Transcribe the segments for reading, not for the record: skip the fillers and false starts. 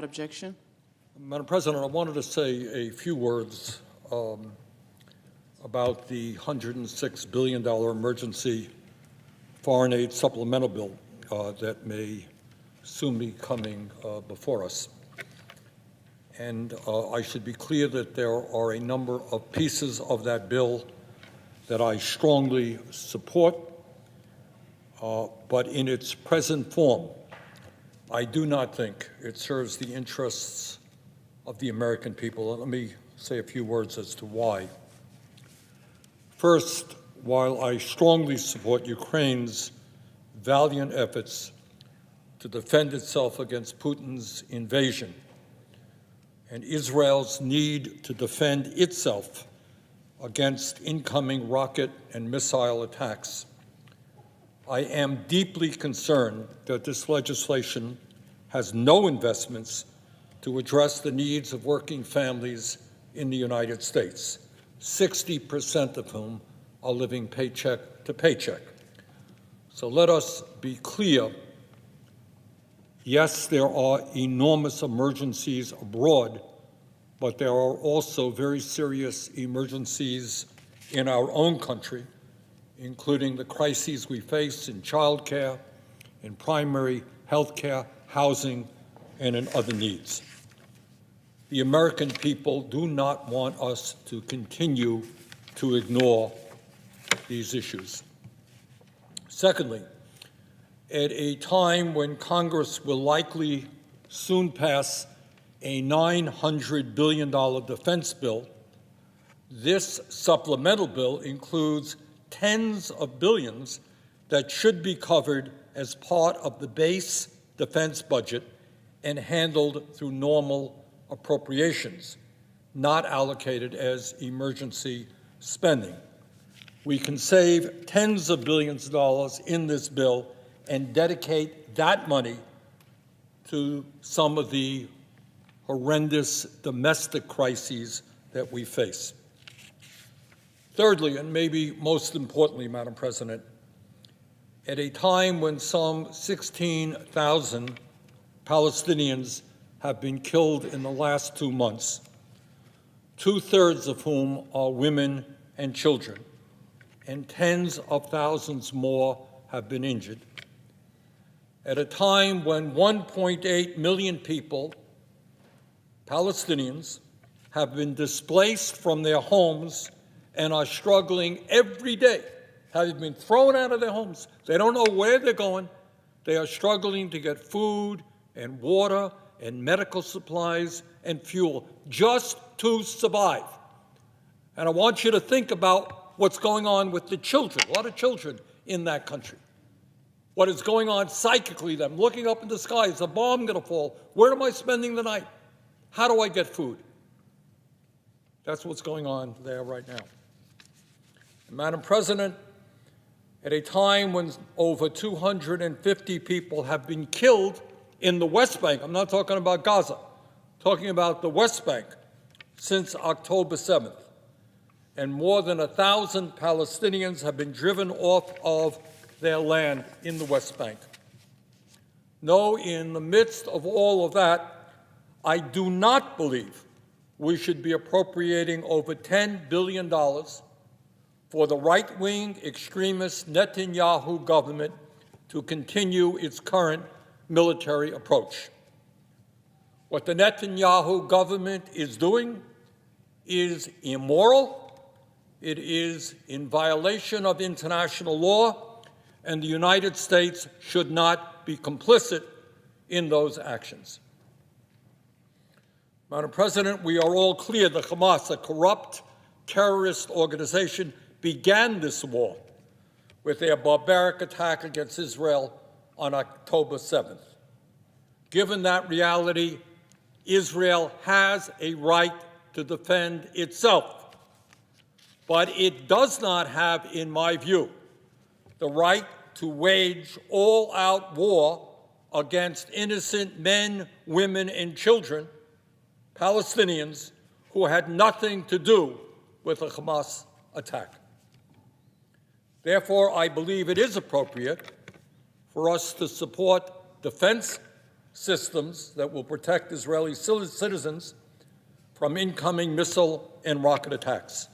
objection. Madam President, I wanted to say a few words about the $106 billion emergency foreign aid supplemental bill that may soon be coming before us. And I should be clear that there are a number of pieces of that bill that I strongly support, but in its present form, I do not think it serves the interests of the American people. Let me say a few words as to why. First, while I strongly support Ukraine's valiant efforts to defend itself against Putin's invasion and Israel's need to defend itself against incoming rocket and missile attacks, I am deeply concerned that this legislation has no investments to address the needs of working families in the United States, 60% of whom are living paycheck to paycheck. So let us be clear. Yes, there are enormous emergencies abroad, but there are also very serious emergencies in our own country, including the crises we face in childcare, in primary health care, housing, and in other needs. The American people do not want us to continue to ignore these issues. Secondly, at a time when Congress will likely soon pass a $900 billion defense bill, this supplemental bill includes tens of billions that should be covered as part of the base defense budget and handled through normal appropriations, not allocated as emergency spending. We can save tens of billions of dollars in this bill and dedicate that money to some of the horrendous domestic crises that we face. Thirdly, and maybe most importantly, Madam President, at a time when some 16,000 Palestinians have been killed in the last 2 months, 2/3 of whom are women and children, and tens of thousands more have been injured, at a time when 1.8 million people, Palestinians, have been displaced from their homes and are struggling every day, have been thrown out of their homes. They don't know where they're going. They are struggling to get food and water and medical supplies and fuel just to survive. And I want you to think about what's going on with the children, a lot of children in that country. What is going on psychically, them looking up in the sky, is a bomb going to fall? Where am I spending the night? How do I get food? That's what's going on there right now. And Madam President, at a time when over 250 people have been killed in the West Bank, I'm not talking about Gaza, I'm talking about the West Bank, since October 7th, and more than 1,000 Palestinians have been driven off of their land in the West Bank. No, in the midst of all of that, I do not believe we should be appropriating over $10 billion for the right-wing extremist Netanyahu government to continue its current military approach. What the Netanyahu government is doing is immoral, it is in violation of international law, and the United States should not be complicit in those actions. Madam President, we are all clear that Hamas, a corrupt terrorist organization, began this war with their barbaric attack against Israel on October 7th. Given that reality, Israel has a right to defend itself, but it does not have, in my view, the right to wage all-out war against innocent men, women, and children, Palestinians, who had nothing to do with the Hamas attack. Therefore, I believe it is appropriate for us to support defense systems that will protect Israeli citizens from incoming missile and rocket attacks.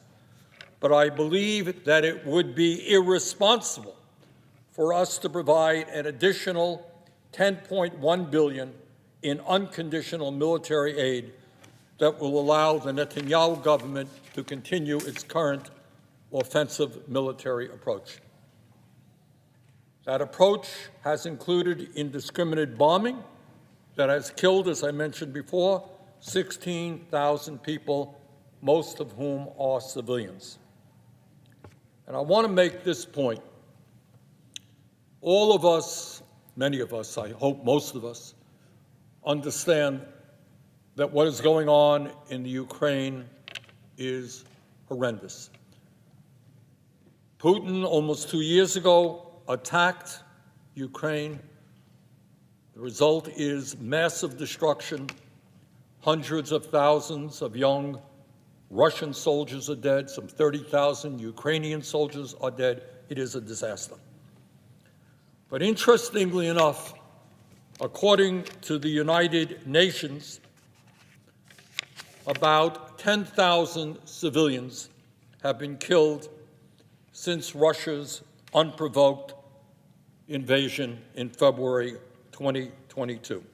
But I believe that it would be irresponsible for us to provide an additional $10.1 billion in unconditional military aid that will allow the Netanyahu government to continue its current offensive military approach. That approach has included indiscriminate bombing that has killed, as I mentioned before, 16,000 people, most of whom are civilians. And I want to make this point. All of us, many of us, I hope most of us, understand that what is going on in the Ukraine is horrendous. Putin, almost 2 years ago, attacked Ukraine. The result is massive destruction. Hundreds of thousands of young Russian soldiers are dead. Some 30,000 Ukrainian soldiers are dead. It is a disaster. But interestingly enough, according to the United Nations, about 10,000 civilians have been killed since Russia's unprovoked invasion in February 2022.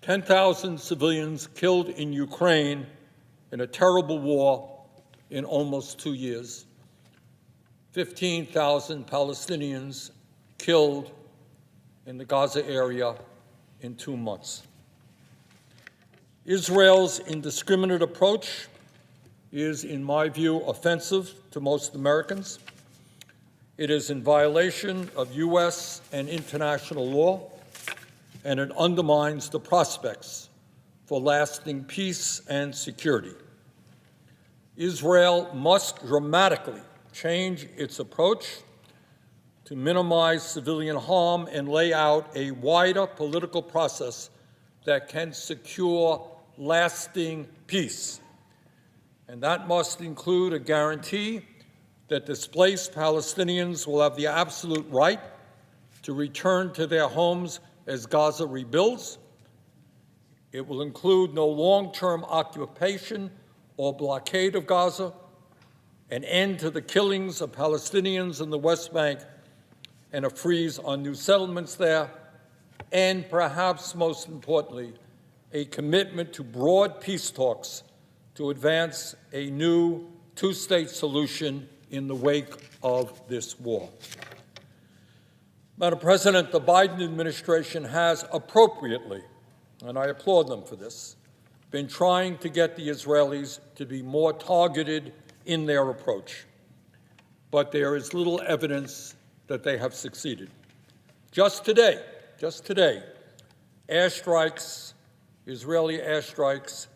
10,000 civilians killed in Ukraine in a terrible war in almost 2 years. 15,000 Palestinians killed in the Gaza area in 2 months. Israel's indiscriminate approach is, in my view, offensive to most Americans. It is in violation of U.S. and international law, and it undermines the prospects for lasting peace and security. Israel must dramatically change its approach to minimize civilian harm and lay out a wider political process that can secure lasting peace. And that must include a guarantee that displaced Palestinians will have the absolute right to return to their homes as Gaza rebuilds. It will include no long-term occupation or blockade of Gaza, an end to the killings of Palestinians in the West Bank, and a freeze on new settlements there, and perhaps most importantly, a commitment to broad peace talks to advance a new two-state solution in the wake of this war. Madam President, the Biden administration has appropriately, and I applaud them for this, been trying to get the Israelis to be more targeted in their approach. But there is little evidence that they have succeeded. Just today, airstrikes, Israeli airstrikes,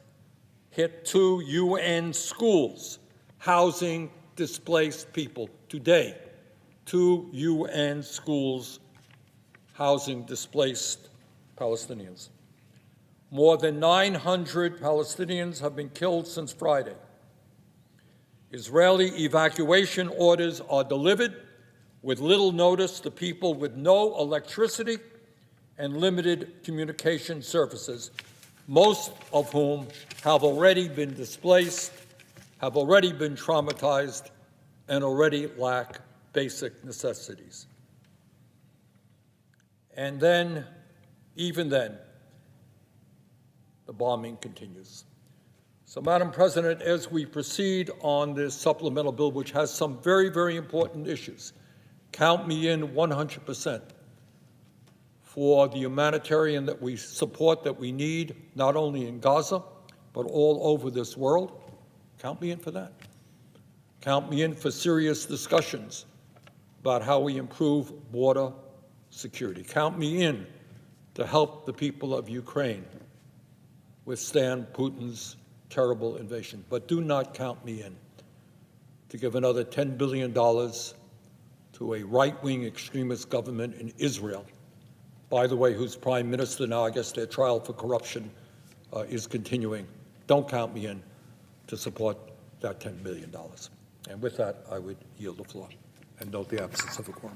hit 2 UN schools housing displaced people. Today, 2 UN schools housing displaced Palestinians. More than 900 Palestinians have been killed since Friday. Israeli evacuation orders are delivered with little notice to people with no electricity and limited communication services, most of whom have already been displaced, have already been traumatized, and already lack basic necessities. And then, even then, the bombing continues. So, Madam President, as we proceed on this supplemental bill, which has some very, very important issues, count me in 100% for the humanitarian that we support, that we need, not only in Gaza, but all over this world. Count me in for that. Count me in for serious discussions about how we improve border security. Count me in to help the people of Ukraine withstand Putin's terrible invasion. But do not count me in to give another $10 billion to a right-wing extremist government in Israel, by the way, whose prime minister now, I guess their trial for corruption is continuing. Don't count me in to support that $10 billion. And with that, I would yield the floor and note the absence of a quorum.